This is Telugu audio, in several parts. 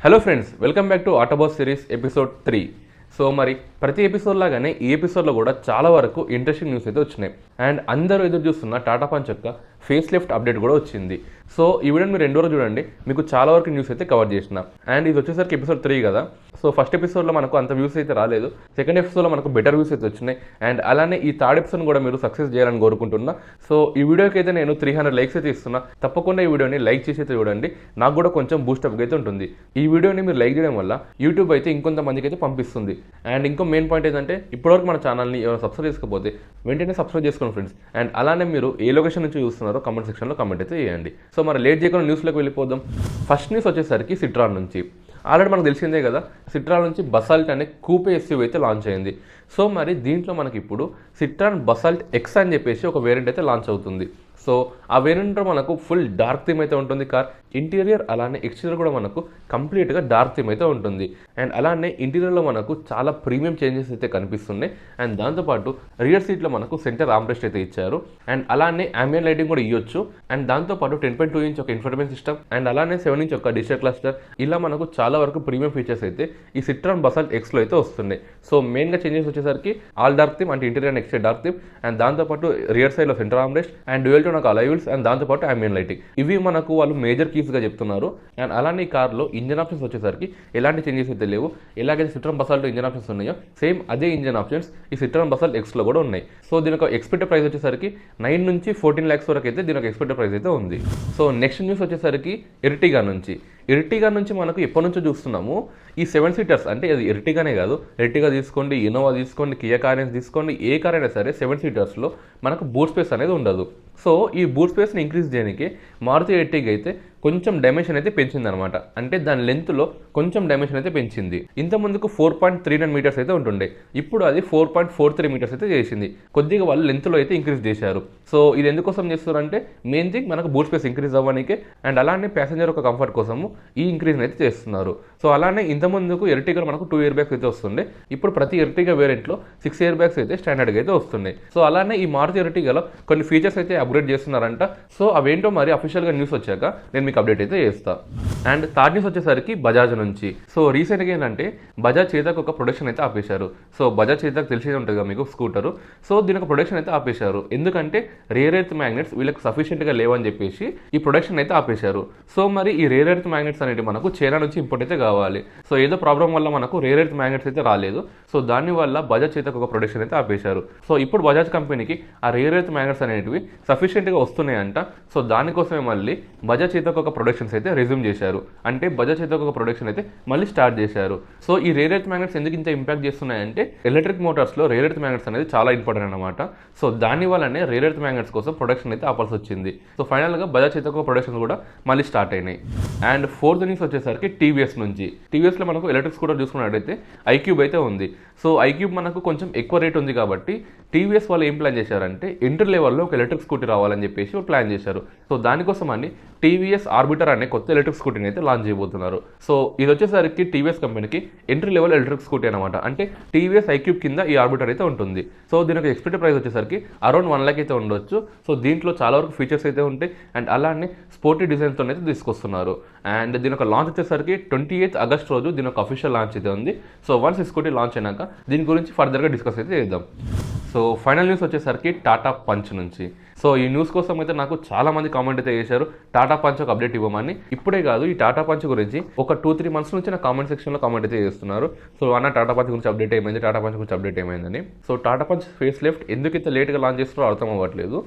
Hello friends, welcome back to ఆటోబాస్ సిరీస్ ఎపిసోడ్ 3. సో మరి ప్రతి ఎపిసోడ్ లాగానే ఈ ఎపిసోడ్లో కూడా చాలా వరకు ఇంట్రెస్టింగ్ న్యూస్ అయితే వచ్చినాయి. అండ్ అందరూ ఎదురు చూస్తున్న టాటా పంచ్ యొక్క ఫేస్ లిఫ్ట్ అప్డేట్ కూడా వచ్చింది. సో ఈ వీడియోని మీరు 2 రోజులు చూడండి, మీకు చాలా వరకు న్యూస్ అయితే కవర్ చేసిన. అండ్ ఇది వచ్చేసరికి ఎపిసోడ్ 3 కదా. సో ఫస్ట్ ఎపిసోడ్లో మనకు అంత వ్యూస్ అయితే రాలేదు, సెకండ్ ఎపిసోడ్లో మనకు బెటర్ వ్యూస్ అయితే వచ్చినాయి. అండ్ అలానే ఈ థర్డ్ ఎపిసోడ్ కూడా మీరు సక్సెస్ చేయాలని కోరుకుంటున్నా. సో ఈ వీడియోకి అయితే నేను 300 లైక్స్ అయితే ఇస్తున్నా. తప్పకుండా ఈ వీడియోని లైక్ చేసి అయితే చూడండి, నాకు కూడా కొంచెం బూస్టప్ అయితే ఉంటుంది. ఈ వీడియోని మీరు లైక్ చేయడం వల్ల యూట్యూబ్ అయితే ఇంకొంతమందికి అయితే పంపిస్తుంది. అండ్ ఇంకో మెయిన్ పాయింట్ ఏంటంటే, ఇప్పటివరకు మన ఛానల్ని ఎవరైనా సబ్స్క్రైబ్ చేసుకోకపోతే వెంటనే సబ్స్క్రైబ్ చేసుకోండి ఫ్రెండ్స్. అండ్ అలానే మీరు ఏ లొకేషన్ నుంచి చూస్తున్నారో కామెంట్ సెక్షన్లో కామెంట్ అయితే చేయండి. సో మరి లేట్ చేయకుండా న్యూస్లోకి వెళ్ళిపోదాం. ఫస్ట్ న్యూస్ వచ్చేసరికి సిట్రాన్ నుంచి. ఆల్రెడీ మనకు తెలిసిందే కదా, సిట్రాన్ నుంచి బసాల్ట్ అనే కూపే ఎస్యూవీ అయితే లాంచ్ అయింది. సో మరి దీంట్లో మనకి ఇప్పుడు సిట్రాన్ బసాల్ట్ ఎక్స్ అని చెప్పేసి ఒక వేరియంట్ అయితే లాంచ్ అవుతుంది. సో ఆ వేరియంట్లో మనకు ఫుల్ డార్క్ థీమ్ అయితే ఉంటుంది. కార్ ఇంటీరియర్ అలానే ఎక్స్టీరియర్ కూడా మనకు కంప్లీట్గా డార్క్ థీమ్ అయితే ఉంటుంది. అండ్ అలానే ఇంటీరియర్లో మనకు చాలా ప్రీమియం చేంజెస్ అయితే కనిపిస్తున్నాయి. అండ్ దాంతోపాటు రియర్ సీట్లో మనకు సెంటర్ ఆర్మ్రెస్ట్ అయితే ఇచ్చారు. అండ్ అలానే అంబియన్ లైటింగ్ కూడా ఇవ్వచ్చు. అండ్ దాంతోపాటు 10.2 ఇంచ్ ఒక ఇన్ఫర్టైన్మెంట్ సిస్టమ్ అండ్ అలానే 7 ఇంచ్ ఒక డిజిటల్ క్లస్టర్, ఇలా మనకు చాలా వరకు ప్రీమియం ఫీచర్స్ అయితే ఈ సిట్రాన్ బసాల్ట్ ఎక్స్లో అయితే వస్తున్నాయి. సో మెయిన్గా చేంజెస్ వచ్చేసరికి ఆల్ డార్క్ థీమ్ అంటే interior and exterior dark theme, and దాంతోపాటు రియర్ సైడ్లో centre armrest and dual tone ఒక అలై వీల్స్ అండ్ దాంతోపాటు అంబియన్ లైటింగ్, ఇవి మనకు వాళ్ళు మేజర్ కీస్గా చెప్తున్నారు. అండ్ అలానే ఈ కార్లో ఇంజన్ ఆప్షన్స్ వచ్చేసరికి ఎలాంటి చేంజెస్ అయితే లేవు. ఎలాగైతే సిట్రాన్ బసాల్ట్ ఇంజన్ ఆప్షన్స్ ఉన్నాయో సేమ్ అదే ఇంజన్ ఆప్షన్స్ ఈ సిట్రాన్ బసాల్ట్ ఎక్స్లో కూడా ఉన్నాయి. సో దీని ఒక ఎక్స్పెక్టెడ్ ప్రైస్ వచ్చేసరికి 9 నుంచి 14 lakhs వరకు అయితే దీని ఒక ఎక్స్పెక్టెడ్ ప్రైస్ అయితే ఉంది. సో నెక్స్ట్ న్యూస్ వచ్చేసరికి ఎర్టిగా నుంచి మనకు ఎప్పటి నుంచో చూస్తున్నాము ఈ 7 సీటర్స్, అంటే అది ఎర్టిగానే కాదు, ఎర్టిగా తీసుకోండి, ఇన్నోవా తీసుకోండి, కియా కారెన్స్ తీసుకోండి, ఏ కార్ అయినా సరే 7 సీటర్స్లో మనకు బూట్ స్పేస్ అనేది ఉండదు. సో ఈ బూట్ స్పేస్ని ఇంక్రీజ్ చేయడానికి మారుతి ఎర్టిగా అయితే కొంచెం డైమెన్షన్ అయితే పెంచింది అనమాట. అంటే దాని లెంత్లో కొంచెం డైమెన్షన్ అయితే పెంచింది. ఇంత ముందుకు 4.39 మీటర్స్ అయితే ఉంటుండే, ఇప్పుడు అది 4.43 మీటర్స్ అయితే చేసింది. కొద్దిగా వాళ్ళు లెంత్లో అయితే ఇంక్రీజ్ చేశారు. సో ఇది ఎందుకోసం చేస్తారంటే మెయిన్ థింగ్ మనకు బూట్ స్పేస్ ఇంక్రీజ్ అవ్వడానికి అండ్ అలానే ప్యాసింజర్ ఒక కంఫర్ట్ కోసము ఈ ఇంక్రీజ్ అయితే చేస్తున్నారు. సో అలానే ఇంత ముందుకు ఎర్టిగాలో మనకు 2 ఇయర్ బ్యాగ్స్ అయితే వస్తుండే, ఇప్పుడు ప్రతి ఎర్టిగా వేరియంట్లో 6 ఇయర్ బ్యాగ్స్ అయితే స్టాండర్డ్గా అయితే వస్తున్నాయి. సో అలానే ఈ మారుతి ఎర్టిగాలో కొన్ని ఫీచర్స్ అయితే అప్గ్రేడ్ చేస్తున్నారంట. సో అవేంటో మరి అఫీషియల్గా న్యూస్ వచ్చాక నేను మీకు అప్డేట్ అయితే చేస్తా. అండ్ థర్డ్ న్యూస్ వచ్చేసరికి బజాజ్ నుంచి. సో రీసెంట్గా ఏంటంటే బజాజ్ చేతక్ ఒక ప్రొడక్షన్ అయితే ఆపేశారు. సో బజాజ్ చేతక్ తెలిసే ఉంటుంది కదా మీకు, స్కూటరు. సో దీని ఒక ప్రొడక్షన్ అయితే ఆపేశారు. ఎందుకంటే రేర్ ఎర్త్ మ్యాగ్నెట్స్ వీళ్ళకి సఫిషియెంట్గా లేవని చెప్పేసి ఈ ప్రొడక్షన్ అయితే ఆపేశారు. సో మరి ఈ రేర్ ఎర్త్ మ్యాగ్నెట్స్ అనేవి మనకు చైనా నుంచి ఇంపోర్ట్ అయితే కావాలి. సో ఏదో ప్రాబ్లం వల్ల మనకు రేర్ ఎర్త్ మ్యాగ్నెట్స్ అయితే రాలేదు. సో దానివల్ల బజాజ్ చేతక్ ఒక ప్రొడక్షన్ అయితే ఆపేశారు. సో ఇప్పుడు బజాజ్ కంపెనీకి ఆ రేర్ ఎర్త్ మ్యాగ్నెట్స్ అనేటివి సఫిషియెంట్గా వస్తున్నాయంట. సో దానికోసమే మళ్ళీ బజాజ్ చేతక్ ఒక ప్రొడక్షన్స్ అయితే రెజ్యూమ్ చేశారు. అంటే బజాజ్ చేతక్ ఒక ప్రొడక్షన్ అయితే మళ్ళీ స్టార్ట్ చేశారు. సో ఈ రేర్ ఎర్త్ మ్యాగ్నెట్స్ ఎందుకు ఇంత ఇంపాక్ట్ చేస్తున్నాయంటే ఎలక్ట్రిక్ మోటార్స్లో రేర్ ఎర్త్ మ్యాగ్నెట్స్ అనేది చాలా ఇంపార్టెంట్ అనమాట. సో దాని వల్లనే రేర్ ఎర్త్ మ్యాగ్నెట్స్ కోసం ప్రొడక్షన్ అయితే ఆపాల్సి వచ్చింది. సో ఫైనల్గా బజాజ్ చేతక్ ప్రొడక్షన్ కూడా మళ్ళీ స్టార్ట్ అయినాయి. అండ్ ఫోర్త్ న్యూస్ వచ్చేసరికి టీవీఎస్ నుంచి. టీవీఎస్లో మనకు ఎలక్ట్రిక్ స్కూటర్ చూసుకున్నట్టయితే ఐక్యూబ్ అయితే ఉంది. సో ఐక్యూబ్ మనకు కొంచెం ఎక్కువ రేట్ ఉంది కాబట్టి టీవీఎస్ వాళ్ళు ఏం ప్లాన్ చేశారంటే ఎంట్రీ లెవెల్లో ఒక ఎలక్ట్రిక్ స్కూటీ రావాలని చెప్పేసి ప్లాన్ చేశారు. సో దానికోసం అని టీవీఎస్ ఆర్బిటర్ అనే కొత్త ఎలక్ట్రిక్ స్కూటీని అయితే లాంచ్ చేయబోతున్నారు. సో ఇది వచ్చేసరికి టీవీఎస్ కంపెనీకి ఎంట్రీ లెవెల్ ఎలక్ట్రిక్ స్కూటీ అనమాట. అంటే టీవీఎస్ ఐక్యూబ్ కింద ఈ ఆర్బిటర్ అయితే ఉంటుంది. సో దీనికి ఎక్స్పెక్టెడ్ ప్రైస్ వచ్చేసరికి అరౌండ్ 1 lakh అయితే ఉండొచ్చు. సో దీంట్లో చాలా వరకు ఫీచర్స్ అయితే ఉంటాయి అండ్ అలానే స్పోర్టీ డిజైన్తో అయితే తీసుకొస్తున్నారు. అండ్ దీని ఒక లాంచ్ వచ్చేసరికి 28th August రోజు దీని ఒక అఫీషియల్ లాంచ్ అయితే ఉంది. సో వన్స్ ఈ స్కూటీ లాంచ్ అయినాక దీని గురించి ఫర్దర్గా డిస్కస్ అయితే చేద్దాం. సో ఫైనల్ న్యూస్ వచ్చేసరికి టాటా పంచ్ నుంచి. సో ఈ న్యూస్ కోసం అయితే నాకు చాలా మంది కామెంట్ అయితే చేశారు, టాటా పంచ్ ఒక అప్డేట్ ఇవ్వమని. ఇప్పుడే కాదు, ఈ టాటా పంచ్ గురించి ఒక 2-3 months నుంచి నా కామెంట్ సెక్షన్లో కామెంట్ అయితే చేస్తున్నారు. సో అన్న టాటా పంచ్ గురించి అప్డేట్ ఏమైంది, టాటా పంచ్ గురించి అప్డేట్ ఏమైందని. So Tata punch face lift ఎందుకు ఇంత లేట్గా లాంచ్ చేస్తున్నారో అర్థం అవ్వట్లేదు.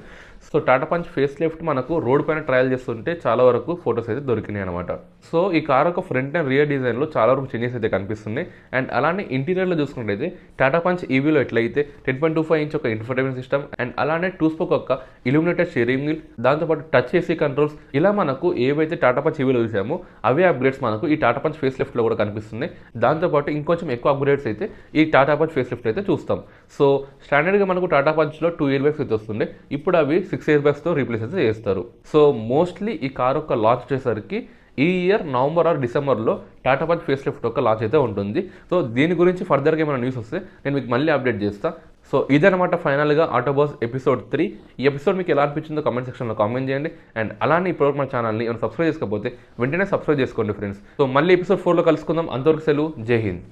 So Tata punch face lift మనకు రోడ్ పైన ట్రయల్ చేస్తుంటే చాలా వరకు ఫొటోస్ అయితే దొరికినాయి అనమాట. సో ఈ కార్ ఒక ఫ్రంట్ అండ్ రియర్ డిజైన్లో చాలా వరకు చేంజెస్ అయితే కనిపిస్తున్నాయి. అండ్ అలానే ఇంటీరియర్లో చూసుకున్నట్టయితే టాటా పంచ్ ఈవీలో ఎట్లయితే 10.25 ఇంచ్ ఒక ఇన్ఫర్టైన్మెంట్ సిస్టమ్ అండ్ అలానే 2 spoke ఒక ఇల్యూమినేటెడ్ స్టీరింగ్ వీల్, దాంతోపాటు టచ్ ఏసీ కంట్రోల్స్, ఇలా మనకు ఏవైతే టాటా పంచ్ ఈవీలో చూసామో అవే అప్గ్రేడ్స్ మనకు ఈ టాటా పంచ్ ఫేస్ లిఫ్ట్లో కూడా కనిపిస్తున్నాయి. దాంతోపాటు ఇంకొంచెం ఎక్కువ అప్గ్రేడ్స్ అయితే ఈ టాటా పంచ్ ఫేస్ లిఫ్ట్ అయితే చూస్తాం. సో స్టాండర్డ్గా మనకు టాటా పంచ్లో 2 ఇయర్ బ్యాగ్స్ అయితే వస్తుండే, ఇప్పుడు అవి 6 ఇయర్ బ్యాగ్స్తో రీప్లేస్ అయితే చేస్తారు. సో మోస్ట్లీ ఈ కార్ యొక్క లాంచ్ వచ్చేసరికి ఈ ఇయర్ నవంబర్ ఆర్ డిసెంబర్లో టాటా పంచ్ ఫేస్ లిఫ్ట్ ఒక లాంచ్ అయితే ఉంటుంది. సో దీని గురించి ఫర్దర్గా ఏమైనా న్యూస్ వస్తే నేను మీకు మళ్ళీ అప్డేట్ చేస్తాను. సో ఇదనమాట ఫైనల్గా ఆటోబాస్ ఎపిసోడ్ 3. ఈ ఎపిసోడ్ మీకు ఎలా అనిపించిందో కామెంట్ సెక్షన్లో కామెంట్ చేయండి. అండ్ అలానే ఇప్పటివరకు మన ఛానల్ని ఏమైనా సబ్స్క్రైబ్ చేసుకోకపోతే వెంటనే సబ్స్క్రైబ్ చేసుకోండి ఫ్రెండ్స్. సో మళ్ళీ ఎపిసోడ్ 4లో కలుసుకుందాం. అంతవరకు సెలవు. జై హింద్.